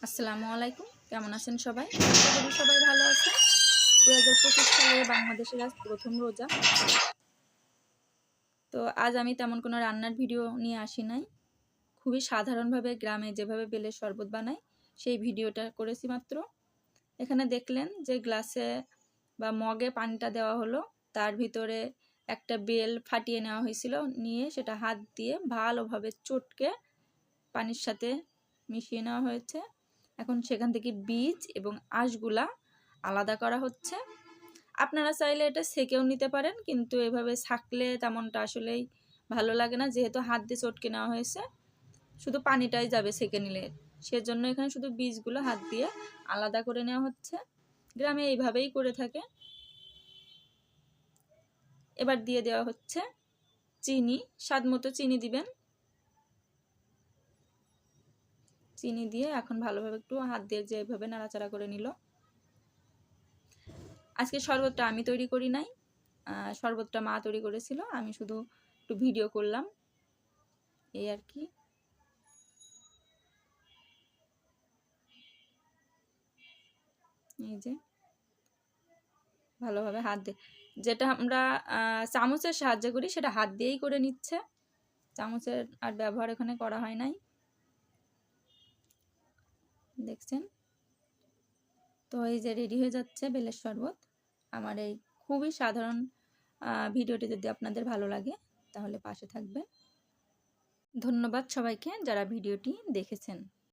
আসসালামু আলাইকুম। কেমন আছেন সবাই? আশা করি সবাই ভালো আছেন। ২০২৫ সালে বাংলাদেশের আজ প্রথম রোজা। তো আজ আমি তেমন কোনো রান্নার ভিডিও নিয়ে আসি নাই। খুবই সাধারণভাবে গ্রামে যেভাবে বেলের শরবত বানাই সেই ভিডিওটা করেছি মাত্র। এখানে দেখলেন যে গ্লাসে বা মগে পানিটা দেওয়া হলো, তার ভিতরে একটা বেল ফাটিয়ে নেওয়া হয়েছিল, নিয়ে সেটা হাত দিয়ে ভালোভাবে চটকে পানির সাথে মিশিয়ে নেওয়া হয়েছে। এখন সেখান থেকে বীজ এবং আঁশগুলা আলাদা করা হচ্ছে। আপনারা চাইলে এটা সেকেও নিতে পারেন, কিন্তু এভাবে ছাকলে তেমনটা আসলেই ভালো লাগে না, যেহেতু হাত দিয়ে চটকে নেওয়া হয়েছে শুধু পানিটাই যাবে সেকে নিলে, সেজন্য এখানে শুধু বীজগুলো হাত দিয়ে আলাদা করে নেওয়া হচ্ছে। গ্রামে এইভাবেই করে থাকে। এবার দিয়ে দেওয়া হচ্ছে চিনি, স্বাদ মতো চিনি দিবেন। চিনি দিয়ে এখন ভালোভাবে একটু হাত দিয়ে যেভাবে নাড়াচাড়া করে নিল। আজকে শরবতটা আমি তৈরি করি নাই, শরবতটা মা তৈরি করেছিল, আমি শুধু একটু ভিডিও করলাম, এই আর কি। এই যে ভালোভাবে হাত দিয়ে, যেটা আমরা চামচের সাহায্যে করি সেটা হাত দিয়েই করে নিচ্ছে, চামচের আর ব্যবহার এখানে করা হয় নাই, দেখছেন তো। এই যে রেডি হয়ে যাচ্ছে বেলের শরবত। আমার এই খুবই সাধারণ ভিডিওটি যদি আপনাদের ভালো লাগে তাহলে পাশে থাকবেন। ধন্যবাদ সবাইকে যারা ভিডিওটি দেখেছেন।